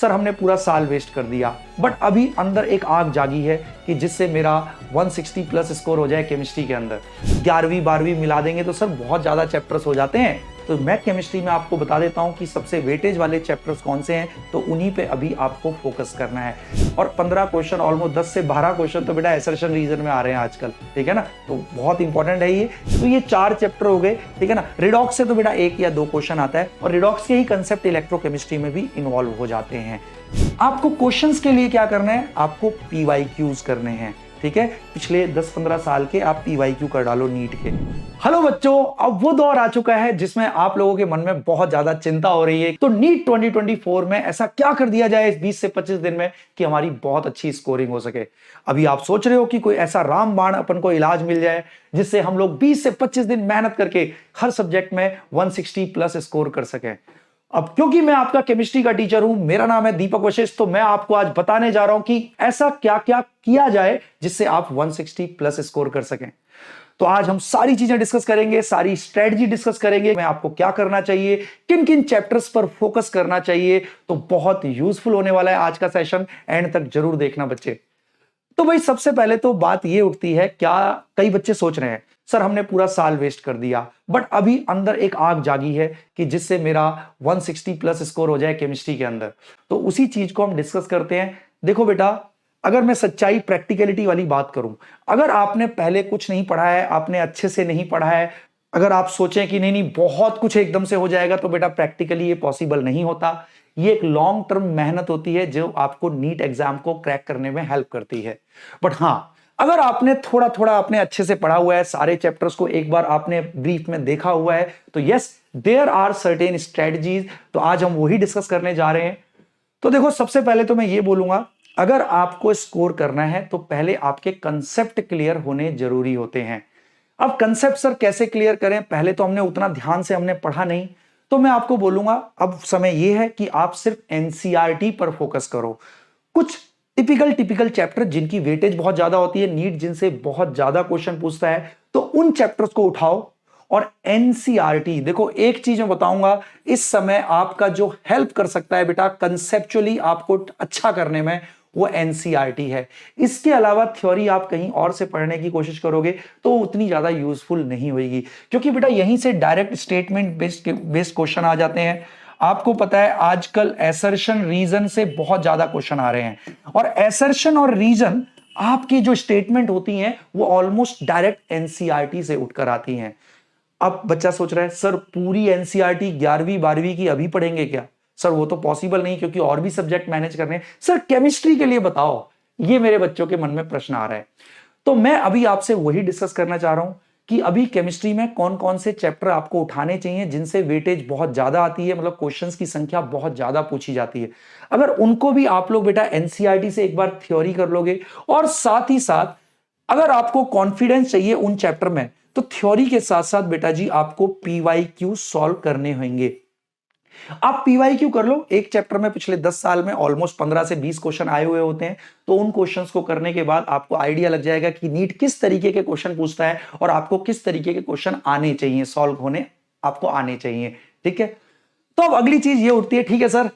Sir हमने पूरा साल वेस्ट कर दिया, बट अभी अंदर एक आग जागी है कि जिससे मेरा 160 प्लस स्कोर हो जाए केमिस्ट्री के अंदर। 11वीं 12वीं मिला देंगे तो सर बहुत ज़्यादा चैप्टर्स हो जाते हैं। तो मैं केमिस्ट्री में आपको बता देता हूं कि सबसे वेटेज वाले चैप्टर्स कौन से हैं, तो उन्हीं पे अभी आपको फोकस करना है। और 15 क्वेश्चन, ऑलमोस्ट 10 से 12 क्वेश्चन तो बेटा असर्शन रीजन में आ रहे हैं आजकल, ठीक है ना, तो बहुत इंपॉर्टेंट है ये। तो ये 4 चैप्टर हो गए, ठीक है ना। रिडॉक्स से तो बेटा 1 या 2 क्वेश्चन आता है और रिडॉक्स के ही कंसेप्ट इलेक्ट्रोकेमिस्ट्री में भी इन्वॉल्व हो जाते हैं। आपको क्वेश्चंस के लिए क्या करना है, आपको पीवाईक्यूज करने हैं, ठीक है। पिछले 10-15 साल के आप पीवाईक्यू कर डालो नीट के। हेलो बच्चों, अब वो दौर आ चुका है जिसमें आप लोगों के मन में बहुत ज्यादा चिंता हो रही है। तो नीट 2024 में ऐसा क्या कर दिया जाए इस 20 से 25 दिन में कि हमारी बहुत अच्छी स्कोरिंग हो सके। अभी आप सोच रहे हो कि कोई ऐसा रामबाण अपन को इलाज मिल जाए जिससे हम लोग 20 से 25 दिन मेहनत करके हर सब्जेक्ट में 160 प्लस स्कोर कर सकें। अब क्योंकि मैं आपका केमिस्ट्री का टीचर हूं, मेरा नाम है दीपक वशिष्ठ, तो मैं आपको आज बताने जा रहा हूं कि ऐसा क्या क्या किया जाए जिससे आप 160 प्लस स्कोर कर सकें। तो आज हम सारी चीजें डिस्कस करेंगे, सारी स्ट्रेटजी डिस्कस करेंगे, मैं आपको क्या करना चाहिए, किन किन चैप्टर्स पर फोकस करना चाहिए। तो बहुत यूजफुल होने वाला है आज का सेशन, एंड तक जरूर देखना बच्चे। तो भाई सबसे पहले तो बात यह उठती है, क्या कई बच्चे सोच रहे हैं सर हमने पूरा साल वेस्ट कर दिया, बट अभी अंदर एक आग जागी है कि जिससे मेरा 160 प्लस स्कोर हो जाए केमिस्ट्री के अंदर। तो उसी चीज को हम डिस्कस करते हैं। देखो बेटा, अगर मैं सच्चाई प्रैक्टिकलिटी वाली बात करूं, अगर आपने पहले कुछ नहीं पढ़ा है, आपने अच्छे से नहीं पढ़ा है, अगर आप सोचें कि नहीं नहीं बहुत कुछ एकदम से हो जाएगा, तो बेटा प्रैक्टिकली ये पॉसिबल नहीं होता। ये एक लॉन्ग टर्म मेहनत होती है जो आपको नीट एग्जाम को क्रैक करने में हेल्प करती है। बट हाँ, अगर आपने थोड़ा थोड़ा आपने अच्छे से पढ़ा हुआ है, सारे चैप्टर्स को एक बार आपने ब्रीफ में देखा हुआ है, तो yes there are certain strategies. तो आज हम वही डिस्कस करने जा रहे हैं। तो देखो, सबसे पहले तो मैं ये बोलूंगा, अगर आपको स्कोर करना है तो पहले आपके कंसेप्ट क्लियर होने जरूरी होते हैं। अब कंसेप्ट सर कैसे क्लियर करें, पहले तो हमने उतना ध्यान से हमने पढ़ा नहीं, तो मैं आपको बोलूंगा अब समय यह है कि आप सिर्फ एनसीईआरटी पर फोकस करो। कुछ टिपिकल चैप्टर जिनकी वेटेज बहुत ज्यादा होती है, नीट जिनसे बहुत ज्यादा क्वेश्चन पूछता है, तो उन चैप्टर्स को उठाओ और एनसीईआरटी। देखो एक चीज मैं बताऊंगा, इस समय आपका जो हेल्प कर सकता है बेटा कंसेप्चुअली आपको अच्छा करने में, वो एनसीईआरटी है। इसके अलावा थ्योरी आप कहीं और से पढ़ने की कोशिश करोगे तो उतनी ज्यादा यूजफुल नहीं होगी, क्योंकि बेटा यहीं से डायरेक्ट स्टेटमेंट बेस्ड क्वेश्चन आ जाते हैं। आपको पता है आजकल एसर्शन रीजन से बहुत ज्यादा क्वेश्चन आ रहे हैं, और एसर्शन और रीजन आपकी जो स्टेटमेंट होती हैं वो ऑलमोस्ट डायरेक्ट एनसीईआरटी से उठकर आती हैं। अब बच्चा सोच रहा है सर पूरी एनसीईआरटी 11वीं 12वीं की अभी पढ़ेंगे क्या? सर वो तो पॉसिबल नहीं, क्योंकि और भी सब्जेक्ट मैनेज करने हैं। सर केमिस्ट्री के लिए बताओ, ये मेरे बच्चों के मन में प्रश्न आ रहा है। तो मैं अभी आपसे वही डिस्कस करना चाह रहा हूं कि अभी केमिस्ट्री में कौन कौन से चैप्टर आपको उठाने चाहिए जिनसे वेटेज बहुत ज्यादा आती है, मतलब क्वेश्चंस की संख्या बहुत ज्यादा पूछी जाती है। अगर उनको भी आप लोग बेटा एनसीईआरटी से एक बार थ्योरी कर लोगे, और साथ ही साथ अगर आपको कॉन्फिडेंस चाहिए उन चैप्टर में, तो थ्योरी के साथ साथ बेटा जी आपको पीवाईक्यू सॉल्व करने होंगे। आप पीवाईक्यू कर लो, एक चैप्टर में पिछले 10 साल में ऑलमोस्ट 15 से 20 क्वेश्चन आए हुए होते हैं। तो उन क्वेश्चंस को करने के बाद आपको आइडिया लग जाएगा कि नीट किस तरीके के क्वेश्चन पूछता है और आपको किस तरीके के क्वेश्चन आने चाहिए, सॉल्व होने आपको आने चाहिए, ठीक है। तो अब अगली चीज ये उठती है, ठीक है सर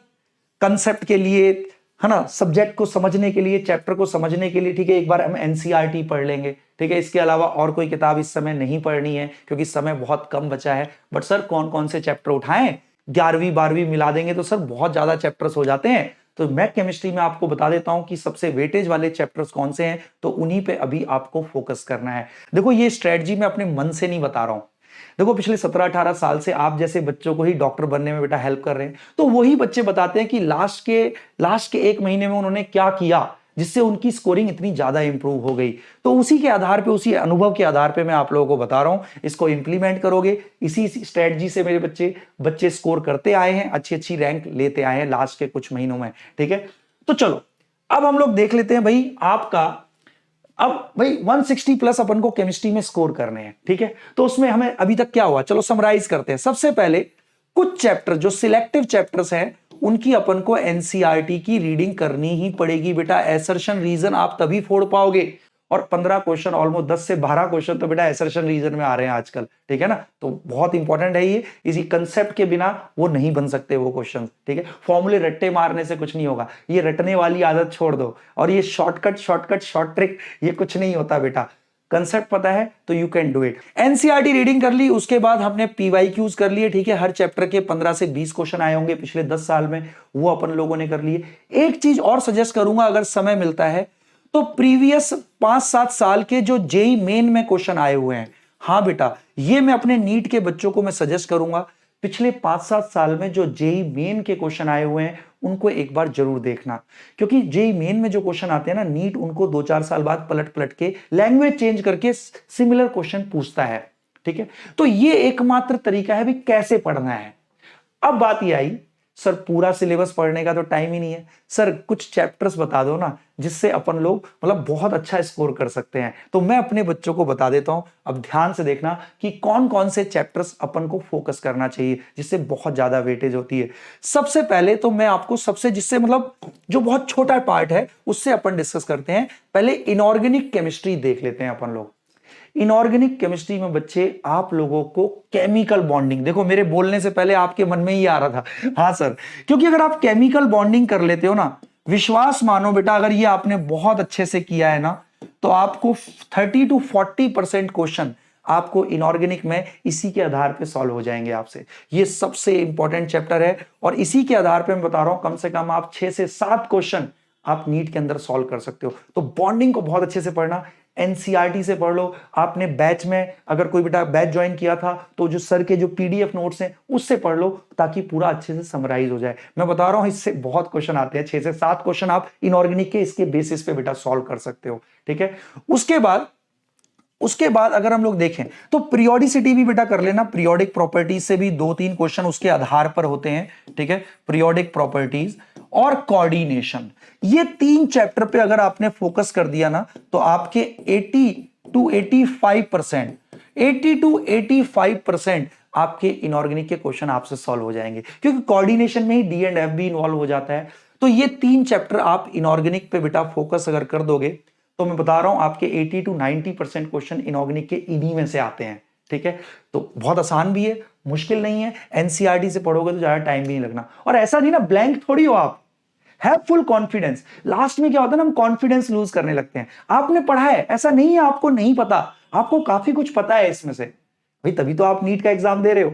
कंसेप्ट के लिए, है ना, सब्जेक्ट को समझने के लिए, चैप्टर को समझने के लिए, ठीक है, एक बार हम एनसीईआरटी पढ़ लेंगे, ठीक है, इसके अलावा और कोई किताब इस समय नहीं पढ़नी है क्योंकि समय बहुत कम बचा है। बट सर कौन कौन से चैप्टर उठाएं, 11वीं 12वीं मिला देंगे तो सर बहुत ज्यादा चैप्टर्स हो जाते हैं। तो मैं केमिस्ट्री में आपको बता देता हूं कि सबसे वेटेज वाले चैप्टर्स कौन से हैं, तो उन्हीं पे अभी आपको फोकस करना है। देखो ये स्ट्रेटजी मैं अपने मन से नहीं बता रहा हूं। देखो पिछले 17-18 साल से आप जैसे बच्चों को ही डॉक्टर बनने में बेटा हेल्प कर रहे हैं, तो वही बच्चे बताते हैं कि लास्ट के 1 महीने में उन्होंने क्या किया जिससे उनकी स्कोरिंग इतनी ज्यादा इंप्रूव हो गई। तो उसी के आधार पे, उसी अनुभव के आधार पे मैं आप लोगों को बता रहा हूं, इसको इंप्लीमेंट करोगे। इसी स्ट्रेटजी से मेरे बच्चे स्कोर करते आए हैं, अच्छी अच्छी रैंक लेते आए हैं लास्ट के कुछ महीनों में, ठीक है। तो चलो अब हम लोग देख लेते हैं भाई आपका, अब भाई 160 प्लस अपन को केमिस्ट्री में स्कोर करने हैं, ठीक है। तो उसमें हमें अभी तक क्या हुआ, चलो समराइज करते हैं। सबसे पहले कुछ चैप्टर जो सिलेक्टिव चैप्टर्स हैं उनकी अपन को एनसीईआरटी की रीडिंग करनी ही पड़ेगी बेटा। एसर्शन रीजन आप तभी फोड़ पाओगे, और 15 क्वेश्चन, ऑलमोस्ट 10 से 12 क्वेश्चन तो बेटा एसर्शन रीजन में आ रहे हैं आजकल, ठीक है ना। तो बहुत इंपॉर्टेंट है ये, इसी कंसेप्ट के बिना वो नहीं बन सकते वो क्वेश्चन, ठीक है। फॉर्मूले रट्टे मारने से कुछ नहीं होगा, ये रटने वाली आदत छोड़ दो, और ये शॉर्ट ट्रिक ये कुछ नहीं होता बेटा। कंसेप्ट पता है तो you can do it. NCERT reading कर ली, उसके बाद हमने पीवाईक्यूज कर लिए, ठीक है। हर चैप्टर के 15 से 20 क्वेश्चन आए होंगे पिछले 10 साल में, वो अपन लोगों ने कर लिए। एक चीज और सजेस्ट करूंगा अगर समय मिलता है तो, प्रीवियस 5-7 साल के जो जेई मेन में क्वेश्चन आए हुए हैं, हाँ बेटा ये मैं अपने नीट के बच्चों को मैं सजेस्ट करूंगा, पिछले 5-7 साल में जो जेई मेन के क्वेश्चन आए हुए हैं उनको एक बार जरूर देखना, क्योंकि जेई मेन में जो क्वेश्चन आते हैं ना, नीट उनको 2-4 साल बाद पलट पलट के लैंग्वेज चेंज करके सिमिलर क्वेश्चन पूछता है, ठीक है। तो ये एकमात्र तरीका है भी कैसे पढ़ना है। अब बात ये आई, सर पूरा सिलेबस पढ़ने का तो टाइम ही नहीं है, सर कुछ चैप्टर्स बता दो ना जिससे अपन लोग मतलब बहुत अच्छा स्कोर कर सकते हैं। तो मैं अपने बच्चों को बता देता हूं, अब ध्यान से देखना कि कौन कौन से चैप्टर्स अपन को फोकस करना चाहिए जिससे बहुत ज्यादा वेटेज होती है। सबसे पहले तो मैं आपको सबसे जिससे मतलब जो बहुत छोटा पार्ट है उससे अपन डिस्कस करते हैं। पहले इनऑर्गेनिक केमिस्ट्री देख लेते हैं अपन लोग। इनऑर्गेनिक केमिस्ट्री में बच्चे आप लोगों को केमिकल बॉन्डिंग, देखो मेरे बोलने से पहले आपके मन में ही आ रहा था हाँ सर, क्योंकि अगर आप केमिकल बॉन्डिंग कर लेते हो ना, विश्वास मानो बेटा अगर ये आपने बहुत अच्छे से किया है ना, तो आपको 30 to 40% क्वेश्चन आपको इनऑर्गेनिक में इसी के आधार पे सॉल्व हो जाएंगे आपसे। ये सबसे इंपॉर्टेंट चैप्टर है और इसी के आधार पे मैं बता रहा हूं कम से कम आप 6 से 7 क्वेश्चन आप नीट के अंदर सॉल्व कर सकते हो। तो बॉन्डिंग को बहुत अच्छे से पढ़ना, एनसीईआरटी से पढ़ लो। आपने बैच में अगर कोई बेटा बैच ज्वाइन किया था तो जो सर के जो पीडीएफ नोट्स हैं उससे पढ़ लो ताकि पूरा अच्छे से समराइज हो जाए। मैं बता रहा हूं इससे बहुत क्वेश्चन आते हैं, 6 से 7 क्वेश्चन आप इनऑर्गेनिक के इसके बेसिस पे बेटा सॉल्व कर सकते हो, ठीक है। उसके बाद अगर हम लोग देखें तो पीरियोडिसिटी भी बेटा कर लेना, पीरियोडिक प्रॉपर्टीज से भी 2-3 क्वेश्चन उसके आधार पर होते हैं, ठीक है। पीरियोडिक प्रॉपर्टीज और कोऑर्डिनेशन, ये 3 चैप्टर पे अगर आपने फोकस कर दिया ना तो आपके 80 to 85% आपके इनऑर्गेनिक के क्वेश्चन आपसे सॉल्व हो जाएंगे, क्योंकि कोऑर्डिनेशन में ही डी एंड एफ भी इन्वॉल्व हो जाता है। तो ये 3 चैप्टर आप इनऑर्गेनिक पे बेटा फोकस अगर कर दोगे तो मैं बता रहा हूं आपके 80 to 90% क्वेश्चन इनऑर्गेनिक के इन्हीं में से आते हैं, ठीक है। तो बहुत आसान भी है, मुश्किल नहीं है। एनसीईआरटी से पढ़ोगे तो ज्यादा टाइम भी नहीं लगना, और ऐसा नहीं ना ब्लैंक थोड़ी हो आप, हैव फुल कॉन्फिडेंस। लास्ट में क्या होता है ना, हम कॉन्फिडेंस लूज करने लगते हैं। आपने पढ़ा है, ऐसा नहीं है आपको नहीं पता, आपको काफी कुछ पता है इसमें से, भाई तभी तो आप नीट का एग्जाम दे रहे हो।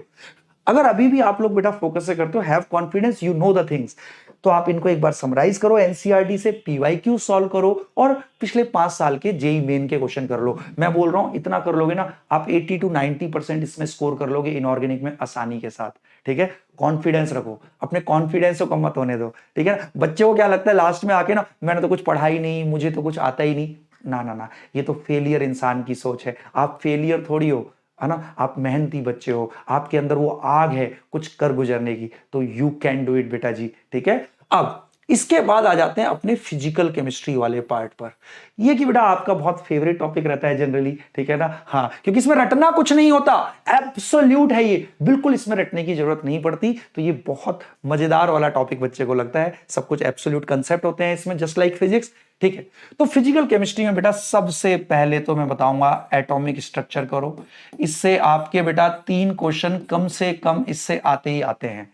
अगर अभी भी आप लोग बेटा फोकस से करते हो, have confidence, you know the things, तो आप इनको एक बार समराइज करो एनसीईआरटी से, पीवाईक्यू सॉल्व करो और पिछले 5 साल के जेई मेन के क्वेश्चन कर लो। मैं बोल रहा हूं इतना कर लोगे ना आप 80 to 90% इसमें स्कोर कर लोगे इनऑर्गेनिक में आसानी के साथ, ठीक है। कॉन्फिडेंस रखो, अपने कॉन्फिडेंस को कम मत होने दो, ठीक है ना। बच्चे को क्या लगता है लास्ट में आके ना, मैंने तो कुछ पढ़ा ही नहीं, मुझे तो कुछ आता ही नहीं, ना ना ना, ये तो फेलियर इंसान की सोच है। आप फेलियर थोड़ी हो, है ना, आप मेहनती बच्चे हो, आपके अंदर वो आग है कुछ कर गुजरने की, तो यू कैन डू इट बेटा जी, ठीक है। अब इसके बाद आ जाते हैं अपने फिजिकल केमिस्ट्री वाले पार्ट पर। ये कि बेटा आपका बहुत फेवरेट टॉपिक रहता है जनरली, ठीक है ना, हाँ, क्योंकि इसमें रटना कुछ नहीं होता, एब्सोल्यूट है ये, बिल्कुल इसमें रटने की जरूरत नहीं पड़ती। तो ये बहुत मजेदार वाला टॉपिक बच्चे को लगता है, सब कुछ एब्सोल्यूट कंसेप्ट होते हैं इसमें, जस्ट लाइक फिजिक्स, ठीक है। तो फिजिकल केमिस्ट्री में बेटा सबसे पहले तो मैं बताऊंगा एटॉमिक स्ट्रक्चर करो। इससे आपके बेटा 3 क्वेश्चन कम से कम इससे आते ही आते हैं,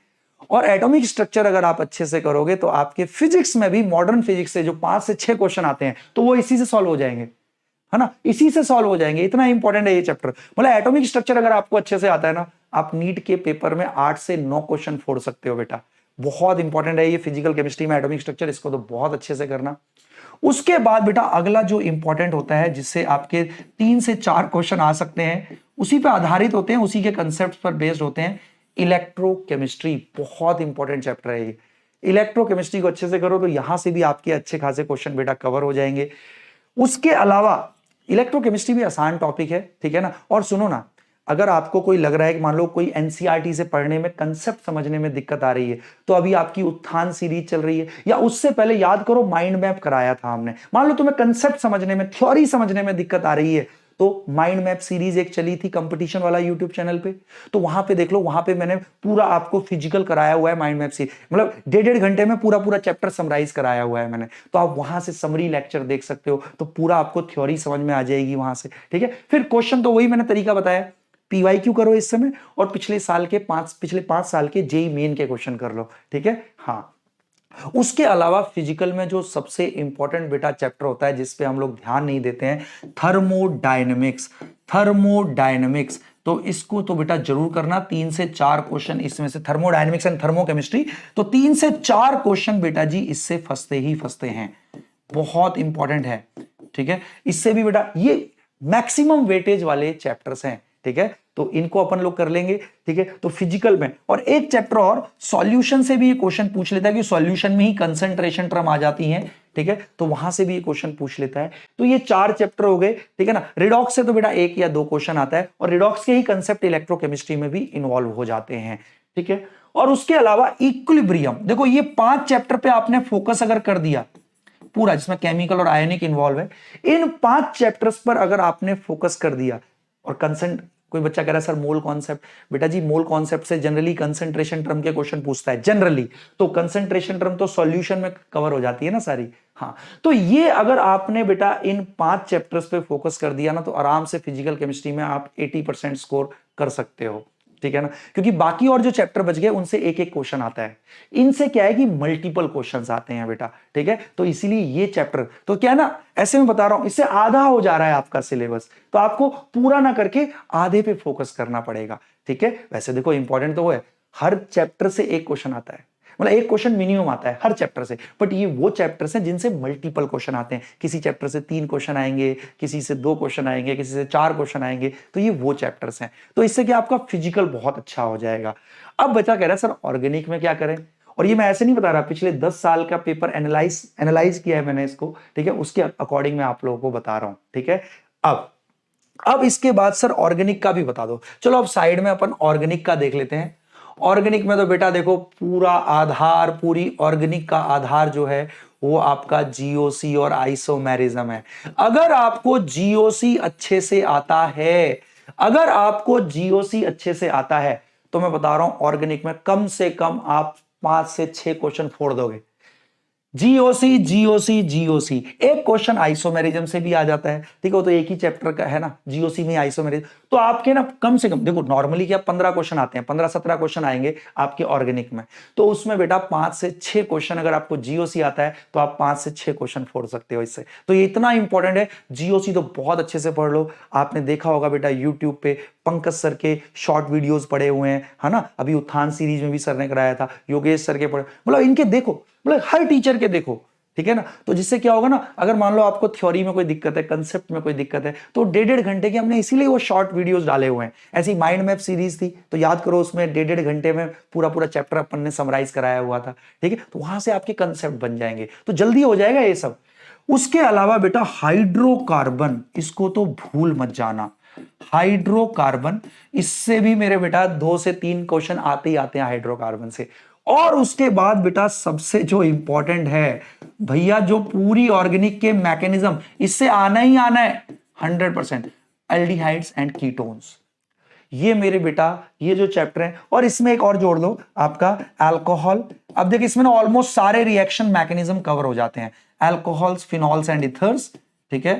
और एटॉमिक स्ट्रक्चर अगर आप अच्छे से करोगे तो आपके फिजिक्स में भी, मॉडर्न फिजिक्स से जो 5 से 6 क्वेश्चन आते हैं तो वो इसी से सॉल्व हो जाएंगे, है ना, इसी से सॉल्व हो जाएंगे। इतना इंपॉर्टेंट है ये चैप्टर। मतलब एटॉमिक स्ट्रक्चर अगर आपको अच्छे से आता है ना, आप नीट के पेपर में 8 से 9 क्वेश्चन फोड़ सकते हो बेटा। बहुत इंपॉर्टेंट है ये फिजिकल केमिस्ट्री में एटॉमिक स्ट्रक्चर, इसको तो बहुत अच्छे से करना। उसके बाद बेटा अगला जो इंपॉर्टेंट होता है जिससे आपके 3 से 4 क्वेश्चन आ सकते हैं, उसी पे आधारित होते हैं, उसी के कंसेप्ट पर बेस्ड होते हैं, इलेक्ट्रोकेमिस्ट्री। बहुत इंपॉर्टेंट चैप्टर है ये। इलेक्ट्रोकेमिस्ट्री को अच्छे से करो तो यहां से भी आपके अच्छे खासे क्वेश्चन बेटा कवर हो जाएंगे। उसके अलावा इलेक्ट्रोकेमिस्ट्री भी आसान टॉपिक है, ठीक है ना। और सुनो ना, अगर आपको कोई लग रहा है कि मान लो कोई एनसीईआरटी से पढ़ने में, कंसेप्ट समझने में दिक्कत आ रही है, तो अभी आपकी उत्थान सीरीज चल रही है, या उससे पहले याद करो माइंड मैप कराया था हमने। मान लो तुम्हें कंसेप्ट समझने में, थ्योरी समझने में दिक्कत आ रही है, तो माइंड मैप सीरीज एक चली थी कंपटीशन वाला यूट्यूब चैनल पे, तो वहां पे देख लो, वहां पे मैंने पूरा आपको फिजिकल कराया हुआ है माइंड मैप सीरीज, मतलब 1.5 घंटे में पूरा पूरा चैप्टर समराइज कराया हुआ है मैंने। तो आप वहां से समरी लेक्चर देख सकते हो, तो पूरा आपको थ्योरी समझ में आ जाएगी वहां से, ठीक है। फिर क्वेश्चन तो वही मैंने तरीका बताया, पीवाईक्यू करो इस समय, और पिछले 5 साल के जेई मेन के क्वेश्चन कर लो, ठीक है। हाँ, उसके अलावा फिजिकल में जो सबसे इंपॉर्टेंट बेटा चैप्टर होता है जिस पे हम लोग ध्यान नहीं देते हैं, थर्मोडायनेमिक्स। थर्मोडायनेमिक्स तो इसको तो बेटा जरूर करना, 3 से 4 क्वेश्चन इसमें से, थर्मोडायनेमिक्स एंड थर्मोकेमिस्ट्री, तो 3 से 4 क्वेश्चन बेटा जी इससे फंसते ही फंसते हैं, बहुत इंपॉर्टेंट है, ठीक है। इससे भी बेटा ये मैक्सिमम वेटेज वाले चैप्टर्स हैं, ठीक है, तो इनको अपन लोग कर लेंगे, ठीक है। तो फिजिकल में, और एक चैप्टर और सॉल्यूशन से भी ये क्वेश्चन पूछ लेता है कि सॉल्यूशन में ही कंसंट्रेशन टर्म आ जाती हैं, ठीक है, तो वहां से भी ये क्वेश्चन पूछ लेता है। तो ये 4 चैप्टर हो गए, ठीक है ना। रिडॉक्स से तो बेटा 1 या 2 क्वेश्चन आता है, और रिडॉक्स के ही कंसेप्ट इलेक्ट्रोकेमिस्ट्री में भी इन्वॉल्व हो जाते हैं, ठीक है। और उसके अलावा इक्विलिब्रियम, देखो ये 5 चैप्टर पे आपने फोकस अगर कर दिया पूरा, जिसमें केमिकल और आयनिक इन्वॉल्व है, इन 5 चैप्टर्स पर अगर आपने फोकस कर दिया, और कंसेंट, कोई बच्चा कह रहा है सर मोल कॉन्सेप्ट, बेटा जी मोल कॉन्सेप्ट से जनरली कंसंट्रेशन टर्म के क्वेश्चन पूछता है जनरली, तो कंसंट्रेशन टर्म तो सॉल्यूशन में कवर हो जाती है ना सारी। हाँ, तो ये अगर आपने बेटा इन 5 चैप्टर्स पे फोकस कर दिया ना, तो आराम से फिजिकल केमिस्ट्री में आप 80% स्कोर कर सकते हो, ठीक है ना। क्योंकि बाकी और जो चैप्टर बच गए उनसे एक एक क्वेश्चन आता है, इनसे क्या है कि मल्टीपल क्वेश्चंस आते हैं बेटा, ठीक है। तो इसीलिए ये चैप्टर तो क्या है ना, ऐसे में बता रहा हूं, इससे आधा हो जा रहा है आपका सिलेबस, तो आपको पूरा ना करके आधे पे फोकस करना पड़ेगा, ठीक है। वैसे देखो इंपॉर्टेंट तो वो है, हर चैप्टर से एक क्वेश्चन आता है, मतलब एक क्वेश्चन मिनिमम आता है हर चैप्टर से, बट ये वो चैप्टर्स हैं जिनसे मल्टीपल क्वेश्चन आते हैं, किसी चैप्टर से 3 क्वेश्चन आएंगे, किसी से 2 क्वेश्चन आएंगे, किसी से 4 क्वेश्चन आएंगे, तो ये वो चैप्टर्स हैं। तो इससे क्या आपका फिजिकल बहुत अच्छा हो जाएगा। अब बच्चा कह रहा है सर ऑर्गेनिक में क्या करें, और ये मैं ऐसे नहीं बता रहा, पिछले 10 साल का पेपर एनालाइज किया है मैंने इसको, ठीक है, उसके अकॉर्डिंग मैं आप लोगों को बता रहा हूं, ठीक है। अब इसके बाद सर ऑर्गेनिक का भी बता दो, चलो अब साइड में अपन ऑर्गेनिक का देख लेते हैं। ऑर्गेनिक में तो बेटा देखो पूरा आधार, पूरी ऑर्गेनिक का आधार जो है वो आपका जीओसी और आइसोमेरिज्म है। अगर आपको जीओसी अच्छे से आता है, अगर आपको जीओसी अच्छे से आता है, तो मैं बता रहा हूं ऑर्गेनिक में कम से कम आप 5 से 6 क्वेश्चन फोड़ दोगे। जीओसी जीओसी जीओसी, एक क्वेश्चन आइसोमेरिज्म से भी आ जाता है, ठीक है, तो एक ही चैप्टर का है ना, जीओसी में आइसोमेरिज्म, तो आपके ना कम से कम देखो नॉर्मली क्या 15 क्वेश्चन आते हैं, 15-17 क्वेश्चन आएंगे आपके ऑर्गेनिक में, तो उसमें बेटा 5 से 6 क्वेश्चन अगर आपको जीओसी आता है तो आप 5 से 6 क्वेश्चन फोड़ सकते हो इससे। तो ये इतना इंपॉर्टेंट है, जीओसी तो बहुत अच्छे से पढ़ लो। आपने देखा होगा बेटा यूट्यूब पे पंकज सर के शॉर्ट वीडियोस पड़े हुए हैं, है ना, अभी उत्थान सीरीज में भी सर ने कराया था, योगेश सर के पढ़े, मतलब इनके देखो, मतलब हर टीचर के देखो, ठीक है ना। तो जिससे क्या होगा ना, अगर मान लो आपको थ्योरी में कोई दिक्कत है, कंसेप्ट में कोई दिक्कत है, तो 1.5 घंटे के हमने इसीलिए वो शॉर्ट वीडियोस डाले हुए हैं। ऐसी माइंड मैप सीरीज थी, तो याद करो उसमें 1.5 घंटे में पूरा पूरा चैप्टर अपन ने समराइज कराया हुआ था, ठीक है, तो वहां से आपके कंसेप्ट बन जाएंगे, तो जल्दी हो जाएगा ये सब। उसके अलावा बेटा हाइड्रोकार्बन, इसको तो भूल मत जाना, हाइड्रोकार्बन, इससे भी मेरे बेटा 2 से 3 क्वेश्चन आते ही आते हैं हाइड्रोकार्बन से। और उसके बाद बेटा सबसे जो इंपॉर्टेंट है भैया, जो पूरी ऑर्गेनिक के मैकेनिज्म, इससे आना ही आना है 100%, एल्डिहाइड्स एंड कीटोन्स, ये मेरे बेटा ये जो चैप्टर है, और इसमें एक और जोड़ दो आपका अल्कोहल। अब देखिए इसमें ना ऑलमोस्ट सारे रिएक्शन मैकेनिज्म कवर हो जाते हैं, अल्कोहल्स, फिनॉल्स एंड इथर्स, ठीक है,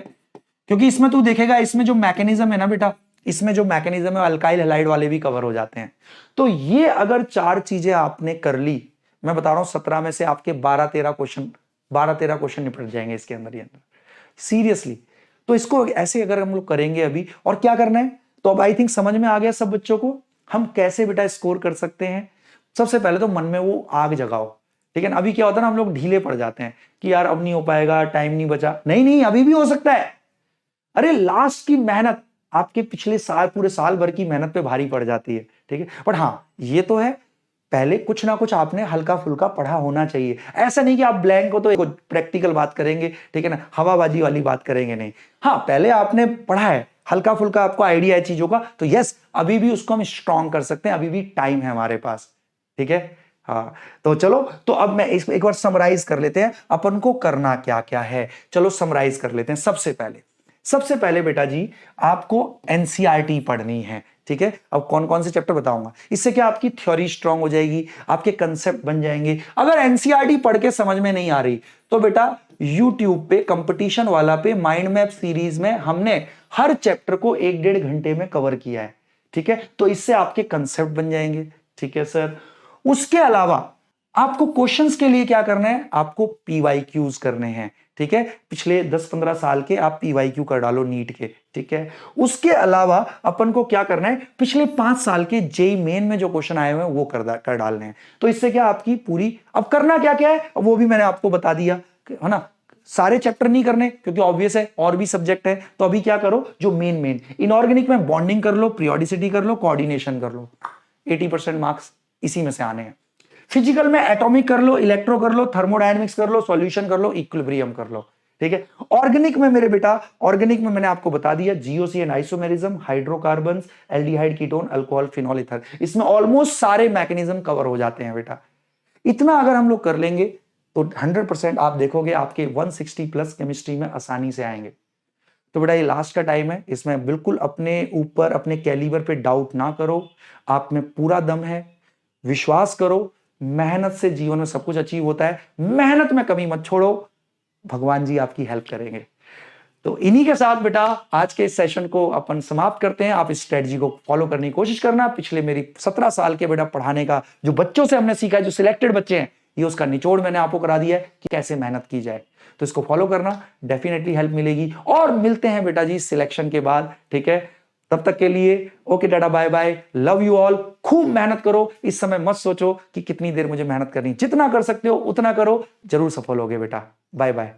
क्योंकि इसमें तू देखेगा इसमें जो मैकेनिज्म है ना बेटा, इसमें जो मैकेनिज्म है अल्काइल हैलाइड वाले भी कवर हो जाते हैं। तो ये अगर 4 चीजें आपने कर ली, मैं बता रहा हूं 17 में से आपके 12-13 क्वेश्चन निपट जाएंगे इसके अंदर ही अंदर, सीरियसली। तो इसको ऐसे अगर हम लोग करेंगे अभी, और क्या करना है, तो अब आई थिंक समझ में आ गया सब बच्चों को हम कैसे बेटा स्कोर कर सकते हैं। सबसे पहले तो मन में वो आग जगाओ, ठीक है ना। अभी क्या होता है ना, हम लोग ढीले पड़ जाते हैं कि यार अब नहीं हो पाएगा, टाइम नहीं बचा, नहीं नहीं अभी भी हो सकता है। अरे लास्ट की मेहनत आपके पिछले साल, पूरे साल भर की मेहनत पे भारी पड़ जाती है, ठीक है। बट हाँ ये तो है, पहले कुछ ना कुछ आपने हल्का फुल्का पढ़ा होना चाहिए। ऐसा नहीं कि आप ब्लैंक हो तो प्रैक्टिकल बात करेंगे, ठीक है ना, हवाबाजी वाली बात करेंगे नहीं। हाँ पहले आपने पढ़ा है, हल्का फुल्का आपको आइडिया है चीजों का, तो यस अभी भी उसको हम स्ट्रॉन्ग कर सकते हैं, अभी भी टाइम है हमारे पास, ठीक है। हाँ तो चलो, तो अब मैं इसको एक बार समराइज कर लेते हैं अपन को करना क्या क्या है। चलो समराइज कर लेते हैं। सबसे पहले सबसे पहले बेटा जी आपको एनसीईआरटी पढ़नी है, ठीक है। अब कौन कौन से चैप्टर बताऊंगा, इससे क्या आपकी थ्योरी स्ट्रांग हो जाएगी, आपके कंसेप्ट बन जाएंगे। अगर एनसीईआरटी पढ़ के समझ में नहीं आ रही तो बेटा यूट्यूब पे कंपटीशन वाला पे माइंड मैप सीरीज में हमने हर चैप्टर को 1-1.5 घंटे में कवर किया है, ठीक है। तो इससे आपके कंसेप्ट बन जाएंगे, ठीक है सर। उसके अलावा आपको क्वेश्चंस के लिए क्या करना है, आपको पीवाईक्यूज करने हैं, ठीक है। पिछले 10-15 साल के आप पीवाईक्यू कर डालो नीट के, ठीक है। उसके अलावा अपन को क्या करना है, पिछले 5 साल के जेई मेन में जो क्वेश्चन आए हुए हैं वो कर डालने हैं। तो इससे क्या आपकी पूरी, अब करना क्या क्या है वो भी मैंने आपको बता दिया, है ना। सारे चैप्टर नहीं करने क्योंकि ऑब्वियस है और भी सब्जेक्ट है, तो अभी क्या करो, जो मेन इनऑर्गेनिक में बॉन्डिंग कर लो, पीरियोडिसिटी कर लो, कोऑर्डिनेशन कर लो, 80% मार्क्स इसी में से आने हैं। फिजिकल में एटॉमिक कर लो, इलेक्ट्रो कर लो, थर्मोडायनेमिक्स कर लो, सॉल्यूशन कर लो, इक्विलिब्रियम कर लो, ठीक है। ऑर्गेनिक में मेरे बेटा, ऑर्गेनिक में मैंने आपको बता दिया GOC and isomerism, hydrocarbons, aldehyde, ketone, alcohol, phenol, ether, इसमें ऑलमोस्ट सारे मैकेनिज्म कवर हो जाते हैं बेटा। इतना अगर हम लोग कर लेंगे तो 100% आप देखोगे आपके 160+ केमिस्ट्री में आसानी से आएंगे। तो बेटा ये लास्ट का टाइम है, इसमें बिल्कुल अपने ऊपर, अपने कैलिबर पे डाउट ना करो, आप में पूरा दम है, विश्वास करो, मेहनत से जीवन में सब कुछ अचीव होता है, मेहनत में कमी मत छोड़ो, भगवान जी आपकी हेल्प करेंगे। तो इन्हीं के साथ बेटा आज के इस सेशन को अपन समाप्त करते हैं। आप इस स्ट्रेटजी को फॉलो करने की कोशिश करना। पिछले मेरी 17 साल के बेटा पढ़ाने का जो बच्चों से हमने सीखा है, जो सिलेक्टेड बच्चे हैं, ये उसका निचोड़ मैंने आपको करा दिया है कि कैसे मेहनत की जाए। तो इसको फॉलो करना, डेफिनेटली हेल्प मिलेगी। और मिलते हैं बेटा जी सिलेक्शन के बाद, ठीक है। तब तक के लिए ओके टाटा, bye bye, love you all. खूब मेहनत करो, इस समय मत सोचो कि कितनी देर मुझे मेहनत करनी, जितना कर सकते हो उतना करो, जरूर सफल होगे बेटा। Bye bye.